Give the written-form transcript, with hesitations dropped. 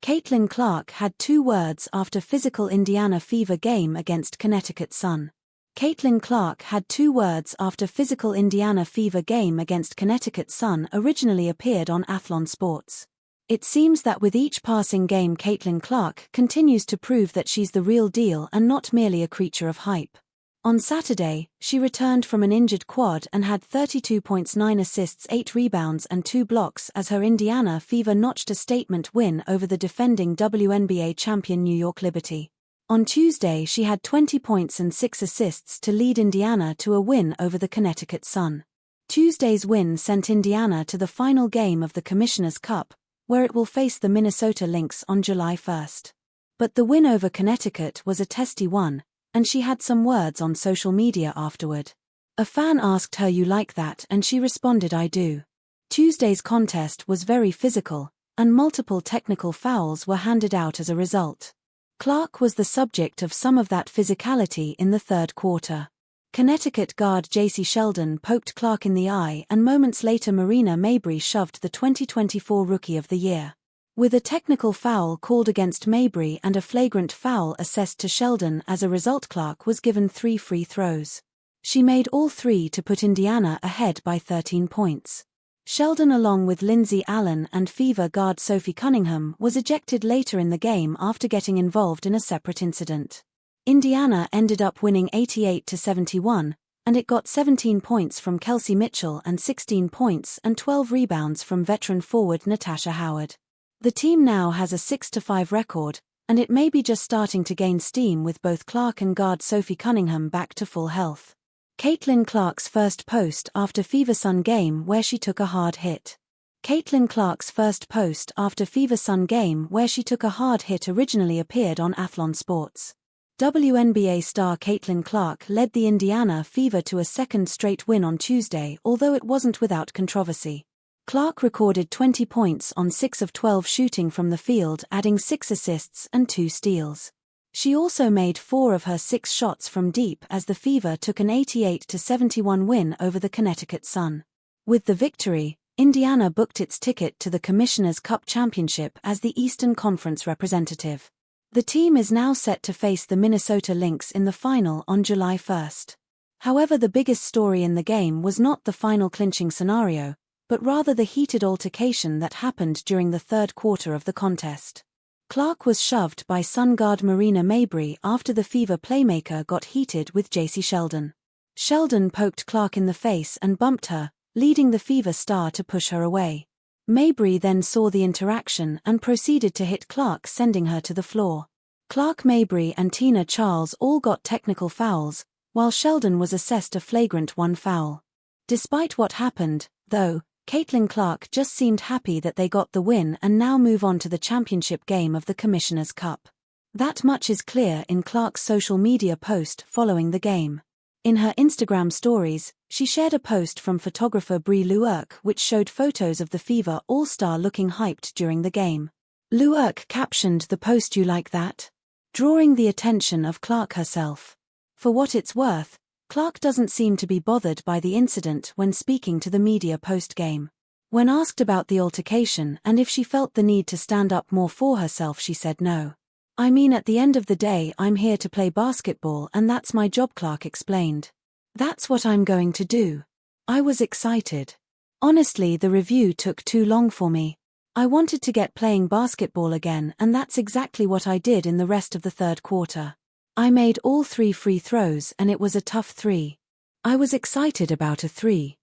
Caitlin Clark had 2 words after physical Indiana Fever game against Connecticut Sun. Caitlin Clark had 2 words after physical Indiana Fever game against Connecticut Sun originally appeared on Athlon Sports. It seems that with each passing game Caitlin Clark continues to prove that she's the real deal and not merely a creature of hype. On Saturday, she returned from an injured quad and had 32 points, 9 assists, 8 rebounds and 2 blocks as her Indiana Fever notched a statement win over the defending WNBA champion New York Liberty. On Tuesday she had 20 points and 6 assists to lead Indiana to a win over the Connecticut Sun. Tuesday's win sent Indiana to the final game of the Commissioner's Cup, where it will face the Minnesota Lynx on July 1st. But the win over Connecticut was a testy one, and she had some words on social media afterward. A fan asked her, "You like that?" and she responded, "I do." Tuesday's contest was very physical, and multiple technical fouls were handed out as a result. Clark was the subject of some of that physicality in the third quarter. Connecticut guard Jacy Sheldon poked Clark in the eye, and moments later Marina Mabrey shoved the 2024 Rookie of the Year. With a technical foul called against Mabrey and a flagrant foul assessed to Sheldon as a result, Clark was given 3 free throws. She made all 3 to put Indiana ahead by 13 points. Sheldon, along with Lindsey Allen and Fever guard Sophie Cunningham, was ejected later in the game after getting involved in a separate incident. Indiana ended up winning 88-71, and it got 17 points from Kelsey Mitchell and 16 points and 12 rebounds from veteran forward Natasha Howard. The team now has a 6-5 record, and it may be just starting to gain steam with both Clark and guard Sophie Cunningham back to full health. Caitlin Clark's first post after Fever Sun game where she took a hard hit. Caitlin Clark's first post after Fever Sun game where she took a hard hit originally appeared on Athlon Sports. WNBA star Caitlin Clark led the Indiana Fever to a second straight win on Tuesday, although it wasn't without controversy. Clark recorded 20 points on 6 of 12 shooting from the field, adding 6 assists and 2 steals. She also made 4 of her 6 shots from deep as the Fever took an 88-71 win over the Connecticut Sun. With the victory, Indiana booked its ticket to the Commissioner's Cup Championship as the Eastern Conference representative. The team is now set to face the Minnesota Lynx in the final on July 1st. However, the biggest story in the game was not the final clinching scenario, but rather the heated altercation that happened during the third quarter of the contest. Clark was shoved by Sun guard Marina Mabrey after the Fever playmaker got heated with Jacy Sheldon. Sheldon poked Clark in the face and bumped her, leading the Fever star to push her away. Mabrey then saw the interaction and proceeded to hit Clark, sending her to the floor. Clark, Mabrey and Tina Charles all got technical fouls, while Sheldon was assessed a flagrant 1 foul. Despite what happened, though, Caitlin Clark just seemed happy that they got the win and now move on to the championship game of the Commissioner's Cup. That much is clear in Clark's social media post following the game. In her Instagram stories, she shared a post from photographer Brie Luerk which showed photos of the Fever All-Star looking hyped during the game. Luerk captioned the post, "You like that?" drawing the attention of Clark herself. For what it's worth, Clark doesn't seem to be bothered by the incident when speaking to the media post-game. When asked about the altercation and if she felt the need to stand up more for herself, she said no. "I mean, at the end of the day I'm here to play basketball and that's my job," Clark explained. "That's what I'm going to do. I was excited. Honestly, the review took too long for me. I wanted to get playing basketball again, and that's exactly what I did in the rest of the third quarter. I made all 3 free throws and it was a tough 3. I was excited about a 3.